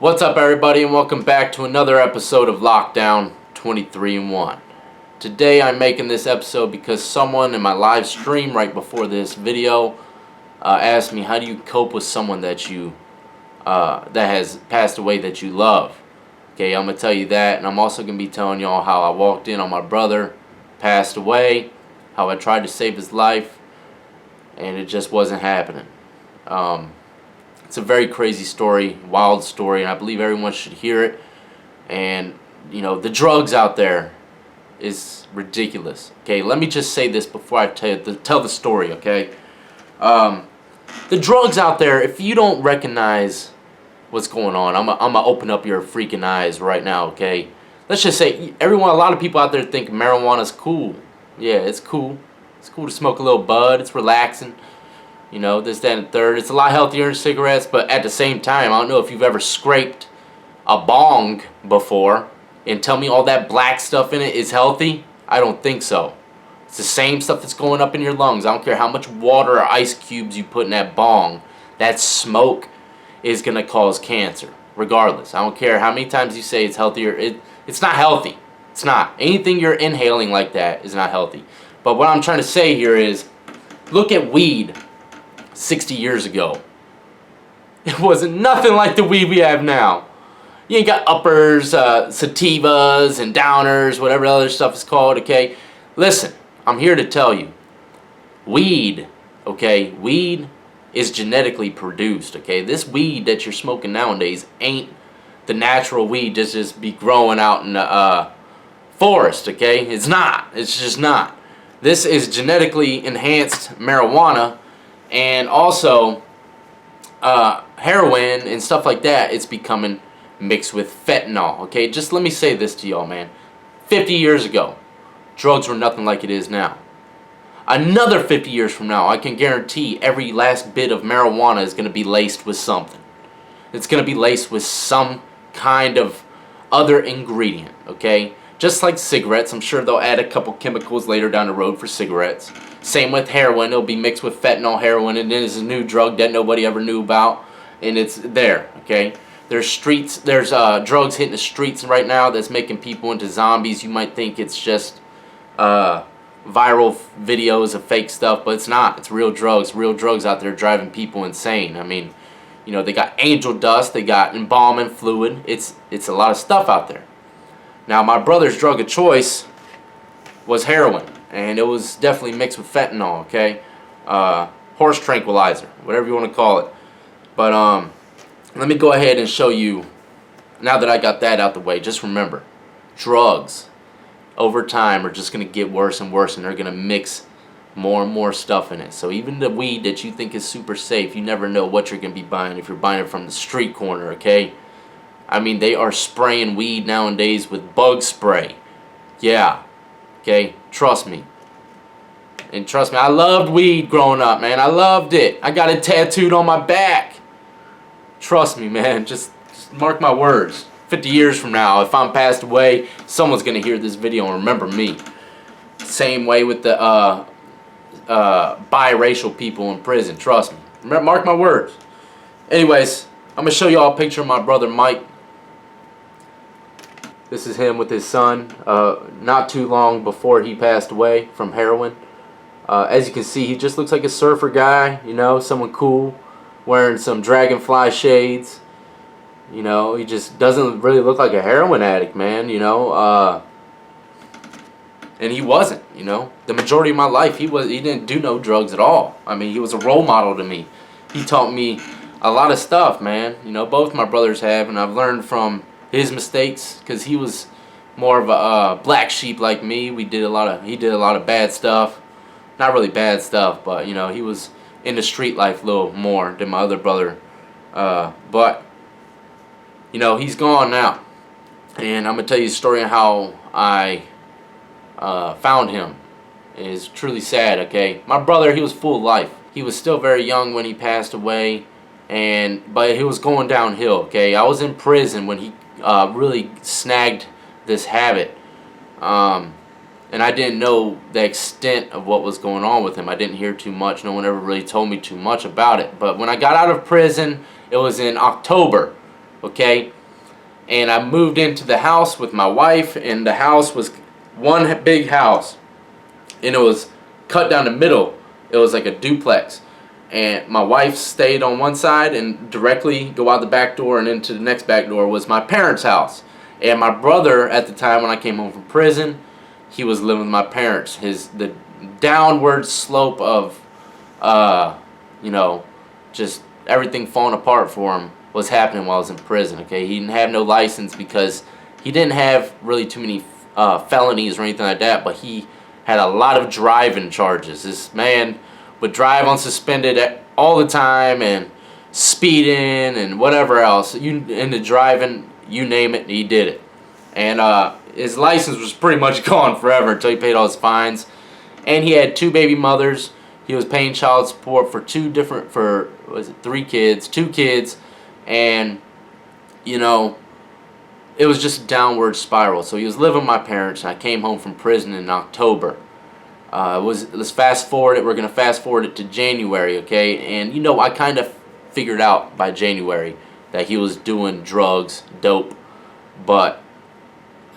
What's up, everybody, and welcome back to another episode of Lockdown 23-1. Today I'm making this episode because someone in my live stream right before this video asked me, how do you cope with someone that that has passed away that you love? Okay, I'm going to tell you that, and I'm also going to be telling y'all how I walked in on my brother, passed away, how I tried to save his life, and it just wasn't happening. It's a very crazy story, wild story, and I believe everyone should hear it. And, you know, the drugs out there is ridiculous. Okay, let me just say this before I tell the story, okay? The drugs out there, if you don't recognize what's going on, I'm gonna open up your freaking eyes right now, okay? Let's just say, a lot of people out there think marijuana's cool. Yeah, it's cool. It's cool to smoke a little bud. It's relaxing. You know, this, that, and the third. It's a lot healthier than cigarettes, but at the same time, I don't know if you've ever scraped a bong before and tell me all that black stuff in it is healthy. I don't think so. It's the same stuff that's going up in your lungs. I don't care how much water or ice cubes you put in that bong. That smoke is going to cause cancer, regardless. I don't care how many times you say it's healthier. It's not healthy. It's not. Anything you're inhaling like that is not healthy. But what I'm trying to say here is, look at weed 60 years ago. It wasn't nothing like the weed we have now. You ain't got uppers, sativas, and downers, whatever other stuff is called, okay? Listen, I'm here to tell you, weed, okay, weed is genetically produced, okay? This weed that you're smoking nowadays ain't the natural weed just be growing out in the forest, okay? It's not. It's just not. This is genetically enhanced marijuana. And also, heroin and stuff like that, it's becoming mixed with fentanyl, okay? Just let me say this to y'all, man. 50 years ago, drugs were nothing like it is now. Another 50 years from now, I can guarantee every last bit of marijuana is going to be laced with something. It's going to be laced with some kind of other ingredient, okay? Just like cigarettes, I'm sure they'll add a couple chemicals later down the road for cigarettes. Same with heroin, it'll be mixed with fentanyl heroin, and then it's a new drug that nobody ever knew about, and it's there, okay? There's drugs hitting the streets right now that's making people into zombies. You might think it's just viral videos of fake stuff, but it's not. It's real drugs out there driving people insane. I mean, you know, they got angel dust, they got embalming fluid. It's a lot of stuff out there. Now, my brother's drug of choice was heroin, and it was definitely mixed with fentanyl, okay? Horse tranquilizer, whatever you want to call it. But let me go ahead and show you, now that I got that out the way, just remember, drugs over time are just going to get worse and worse, and they're going to mix more and more stuff in it. So even the weed that you think is super safe, you never know what you're going to be buying if you're buying it from the street corner, okay? I mean, they are spraying weed nowadays with bug spray. Yeah. Okay? Trust me. And trust me, I loved weed growing up, man. I loved it. I got it tattooed on my back. Trust me, man. Just mark my words. 50 years from now, if I'm passed away, someone's going to hear this video and remember me. Same way with the biracial people in prison. Trust me. Mark my words. Anyways, I'm going to show you all a picture of my brother Mike. This is him with his son, not too long before he passed away from heroin. As you can see, he just looks like a surfer guy, you know, someone cool, wearing some dragonfly shades. You know, he just doesn't really look like a heroin addict, man, you know. And he wasn't, you know. The majority of my life, he didn't do no drugs at all. I mean, he was a role model to me. He taught me a lot of stuff, man. You know, both my brothers have, and I've learned from his mistakes, because he was more of a black sheep like me. He did a lot of bad stuff. Not really bad stuff, but you know, he was in the street life a little more than my other brother. But you know, he's gone now, and I'm gonna tell you a story on how I found him. It is truly sad, okay? My brother, he was full of life. He was still very young when he passed away, but he was going downhill, okay? I was in prison when he really snagged this habit, and I didn't know the extent of what was going on with him. I didn't hear too much. No one ever really told me too much about it. But when I got out of prison, it was in October okay? And I moved into the house with my wife, and the house was one big house, and it was cut down the middle. It was like a duplex, and my wife stayed on one side, and directly go out the back door and into the next back door was my parents' house. And my brother, at the time when I came home from prison, he was living with my parents. The downward slope of just everything falling apart for him was happening while I was in prison. Okay, he didn't have no license because he didn't have really too many felonies or anything like that, but he had a lot of driving charges. This man would drive unsuspended all the time, and speeding and whatever else. Into driving, you name it, he did it. And his license was pretty much gone forever until he paid all his fines. And he had 2 baby mothers. He was paying child support for 3 kids, 2 kids, and it was just a downward spiral. So he was living with my parents, and I came home from prison in October. Let's fast forward it. We're gonna fast forward it to January, okay? And I kind of figured out by January that he was doing drugs, dope, but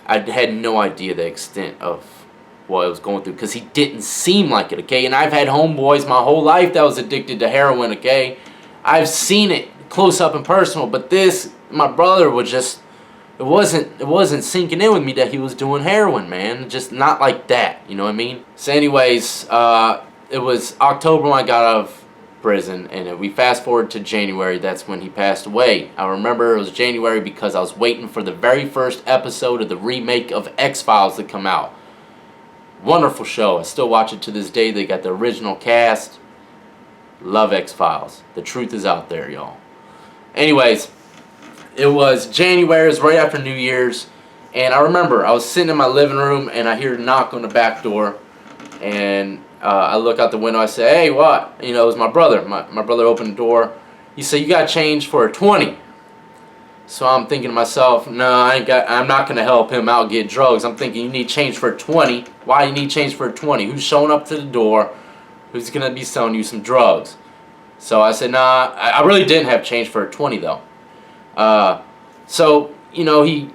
I had no idea the extent of what I was going through, because he didn't seem like it, okay? And I've had homeboys my whole life that was addicted to heroin, okay? I've seen it close up and personal, but my brother was just, it wasn't sinking in with me that he was doing heroin, man. Just not like that, you know what I mean? So anyways, it was October when I got out of prison, and we fast forward to January. That's when he passed away. I remember it was January because I was waiting for the very first episode of the remake of X-Files to come out. Wonderful show. I still watch it to this day. They got the original cast. Love X-Files. The truth is out there, y'all. Anyways, it was January. It was right after New Year's. And I remember I was sitting in my living room, and I hear a knock on the back door. And I look out the window. I say, "Hey, what?" It was my brother. My brother opened the door. He said, "You got change for a 20." So I'm thinking to myself, no, I'm not going to help him out get drugs. I'm thinking, you need change for a 20. Why do you need change for a 20? Who's showing up to the door? Who's going to be selling you some drugs? So I said, nah, I really didn't have change for a 20 though. So, he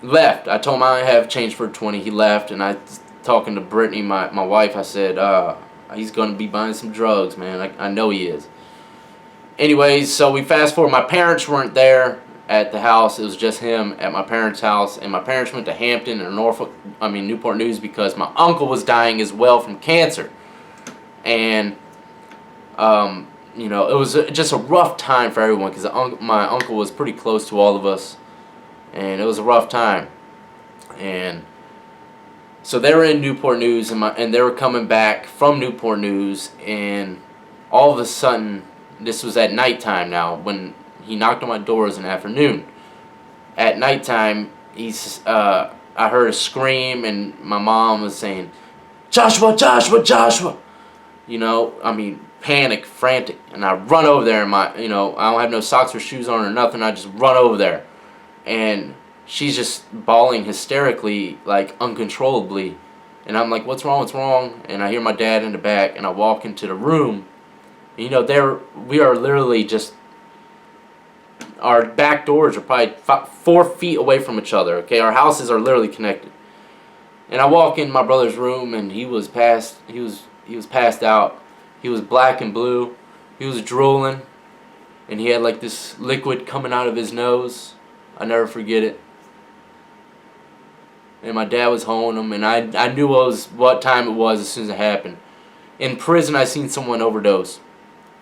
left. I told him I didn't have change for a 20. He left, and I talking to Brittany, my wife, I said, he's going to be buying some drugs, man. I know he is. Anyways, so we fast forward. My parents weren't there at the house. It was just him at my parents' house, and my parents went to Hampton or Newport News because my uncle was dying as well from cancer. And it was just a rough time for everyone because my uncle was pretty close to all of us, and it was a rough time. And so they were in Newport News, and they were coming back from Newport News, and all of a sudden, this was at nighttime now, when he knocked on my door. It was in the afternoon. At nighttime, I heard a scream, and my mom was saying, "Joshua, Joshua, Joshua!" Panic, frantic, and I run over there, and I don't have no socks or shoes on or nothing. I just run over there, and she's just bawling hysterically, like uncontrollably, and I'm like, "What's wrong? What's wrong?" And I hear my dad in the back, and I walk into the room. We are literally just, our back doors are probably 4 feet away from each other, okay? Our houses are literally connected. And I walk in my brother's room, and he was passed out. He was black and blue. He was drooling, and he had like this liquid coming out of his nose. I never forget it. And my dad was holding him, and I knew what time it was as soon as it happened. In prison, I seen someone overdose.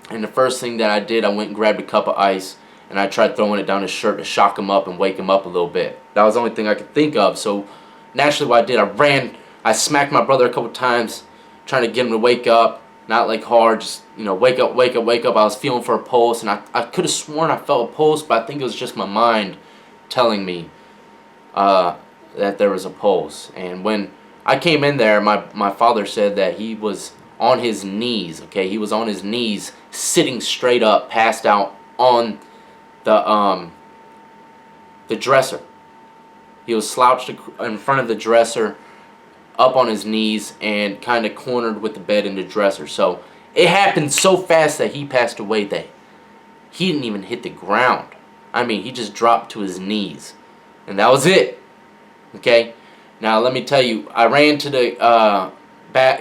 And the first thing that I did, I went and grabbed a cup of ice, and I tried throwing it down his shirt to shock him up and wake him up a little bit. That was the only thing I could think of. So naturally what I did, I smacked my brother a couple times, trying to get him to wake up. Not like hard, just, wake up, wake up, wake up. I was feeling for a pulse, and I could have sworn I felt a pulse, but I think it was just my mind telling me that there was a pulse. And when I came in there, my father said that he was on his knees, okay? He was on his knees, sitting straight up, passed out on the dresser. He was slouched in front of the dresser, up on his knees, and kind of cornered with the bed and the dresser. So it happened so fast that he passed away that he didn't even hit the ground. I mean, he just dropped to his knees. And that was it. Okay? Now, let me tell you, I ran to the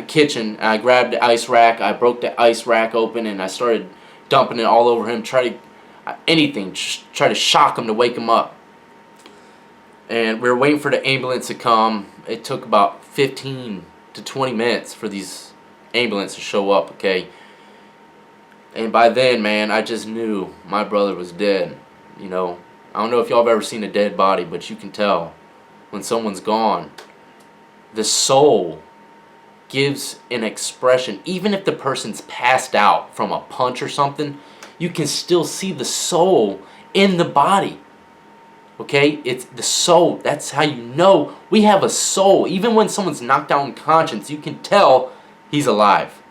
kitchen, and I grabbed the ice rack. I broke the ice rack open, and I started dumping it all over him, try to try to shock him to wake him up. And we were waiting for the ambulance to come. It took about 15 to 20 minutes for these ambulance to show up, okay? And by then, man, I just knew my brother was dead. You know, I don't know if y'all have ever seen a dead body, but you can tell when someone's gone. The soul gives an expression. Even if the person's passed out from a punch or something, you can still see the soul in the body. Okay? It's the soul. That's how you know we have a soul. Even when someone's knocked out unconscious, you can tell he's alive.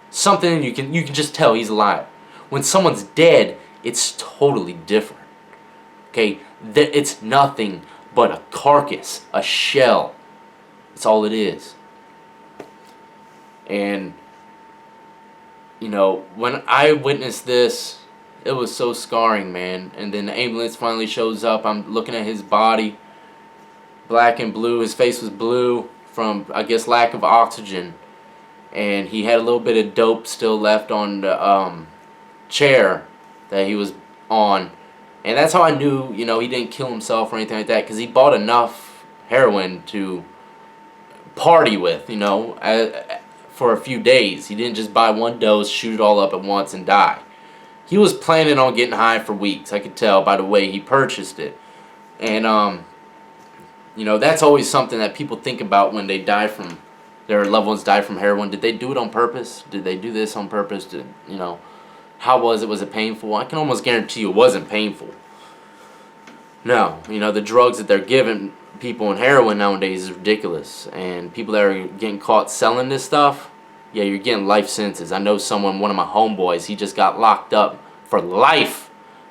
Something you can just tell he's alive. When someone's dead, it's totally different. Okay? It's nothing but a carcass, a shell. That's all it is. And you know, when I witnessed this, it was so scarring, man. And then the ambulance finally shows up. I'm looking at his body, black and blue. His face was blue from, I guess, lack of oxygen. And he had a little bit of dope still left on the chair that he was on. And that's how I knew, you know, he didn't kill himself or anything like that, because he bought enough heroin to party with, you know, for a few days. He didn't just buy one dose, shoot it all up at once, and die. He was planning on getting high for weeks. I could tell by the way he purchased it. And, you know, that's always something that people think about when they die from, their loved ones die from heroin. Did they do it on purpose? Did they do this on purpose? You know, how was it? Was it painful? I can almost guarantee you it wasn't painful. No. You know, the drugs that they're giving people in heroin nowadays is ridiculous. And people that are getting caught selling this stuff, yeah, you're getting life sentences. I know one of my homeboys, he just got locked up for life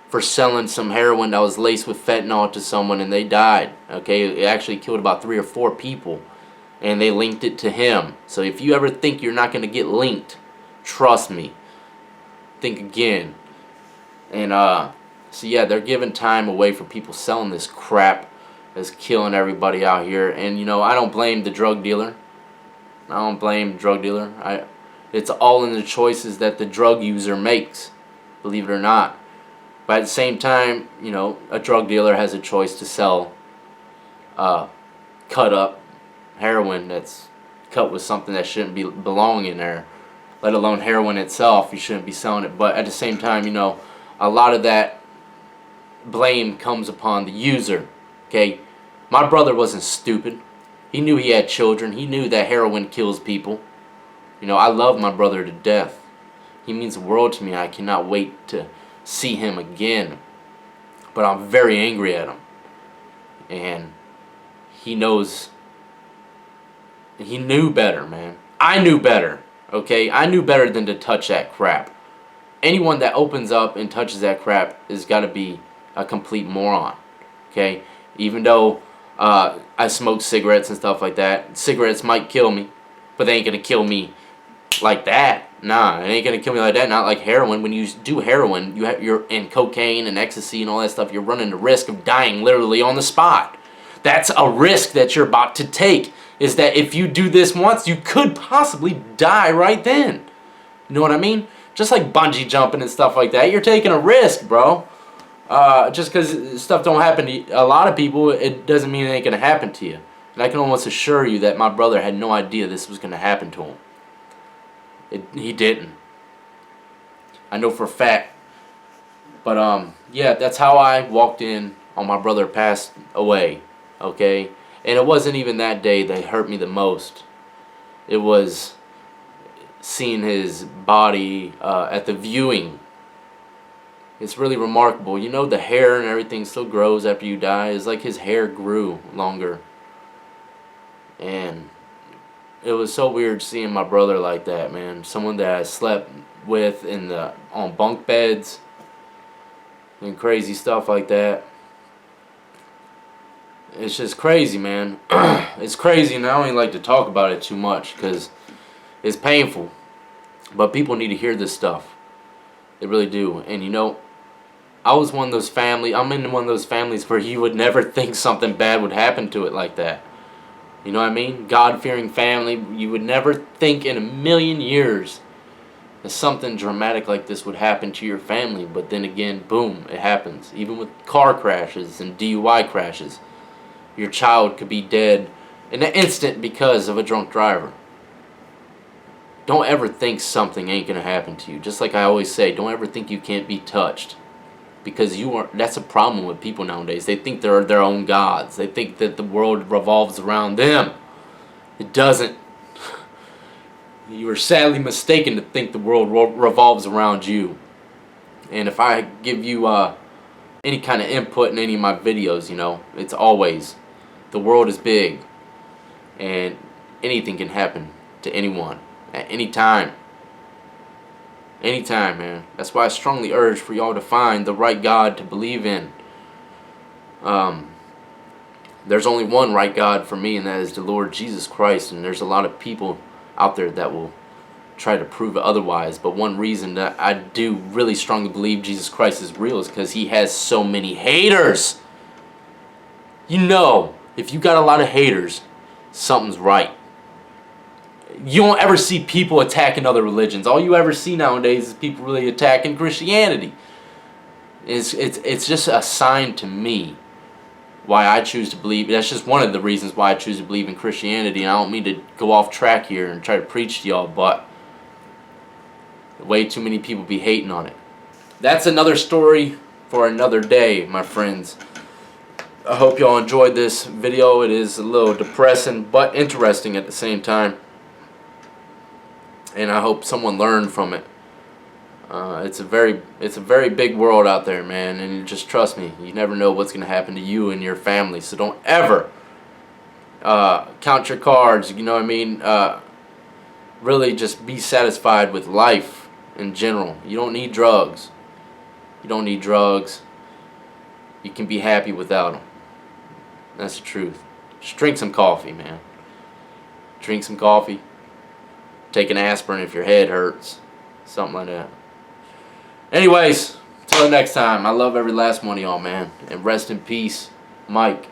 for selling some heroin that was laced with fentanyl to someone, and they died. Okay, it actually killed about 3 or 4 people, and they linked it to him. So if you ever think you're not going to get linked, trust me, think again. And so yeah, they're giving time away for people selling this crap that's killing everybody out here. And you know, I don't blame the drug dealer. I don't blame the drug dealer. It's all in the choices that the drug user makes, believe it or not. But at the same time, you know, a drug dealer has a choice to sell cut up heroin that's cut with something that shouldn't belong in there, let alone heroin itself. You shouldn't be selling it. But at the same time, you know, a lot of that blame comes upon the user. Okay, my brother wasn't stupid. He knew he had children. He knew that heroin kills people. You know, I love my brother to death. He means the world to me. I cannot wait to see him again. But I'm very angry at him. And he knows. He knew better, man. I knew better. Okay? I knew better than to touch that crap. Anyone that opens up and touches that crap has got to be a complete moron. Okay? Even though I smoke cigarettes and stuff like that. Cigarettes might kill me, but they ain't going to kill me like that. Nah, it ain't going to kill me like that. Not like heroin. When you do heroin, you're in cocaine and ecstasy and all that stuff. You're running the risk of dying literally on the spot. That's a risk that you're about to take. Is that if you do this once, you could possibly die right then. You know what I mean? Just like bungee jumping and stuff like that. You're taking a risk, bro. Just because stuff don't happen to a lot of people, it doesn't mean it ain't going to happen to you. And I can almost assure you that my brother had no idea this was going to happen to him. He didn't. I know for a fact. But, yeah, that's how I walked in on my brother passed away. Okay? And it wasn't even that day that hurt me the most. It was seeing his body at the viewing. It's really remarkable. You know, the hair and everything still grows after you die. It's like his hair grew longer. And it was so weird seeing my brother like that, man. Someone that I slept with on bunk beds and crazy stuff like that. It's just crazy, man. It's crazy, and I don't even like to talk about it too much because it's painful. But people need to hear this stuff. They really do. And you know, was one of those I'm in one of those families where you would never think something bad would happen to it like that. You know what I mean? God-fearing family. You would never think in a million years that something dramatic like this would happen to your family. But then again, boom, it happens. Even with car crashes and DUI crashes. Your child could be dead in an instant because of a drunk driver. Don't ever think something ain't going to happen to you. Just like I always say, don't ever think you can't be touched. Because that's a problem with people nowadays. They think they're their own gods. They think that the world revolves around them. It doesn't. You are sadly mistaken to think the world revolves around you. And if I give you any kind of input in any of my videos, it's always, the world is big. And anything can happen to anyone at any time. Anytime, man. That's why I strongly urge for y'all to find the right God to believe in. There's only one right God for me, and that is the Lord Jesus Christ. And there's a lot of people out there that will try to prove it otherwise. But one reason that I do really strongly believe Jesus Christ is real is because he has so many haters. If you got a lot of haters, something's right. You don't ever see people attacking other religions. All you ever see nowadays is people really attacking Christianity. It's just a sign to me why I choose to believe. That's just one of the reasons why I choose to believe in Christianity. And I don't mean to go off track here and try to preach to y'all, but way too many people be hating on it. That's another story for another day, my friends. I hope y'all enjoyed this video. It is a little depressing, but interesting at the same time. And I hope someone learned from it. It's a very big world out there, man. And you just trust me, you never know what's going to happen to you and your family. So don't ever count your cards. You know what I mean? Really, just be satisfied with life in general. You don't need drugs. You don't need drugs. You can be happy without them. That's the truth. Just drink some coffee, man. Drink some coffee. Take an aspirin if your head hurts. Something like that. Anyways, until next time, I love every last one of y'all, man. And rest in peace, Mike.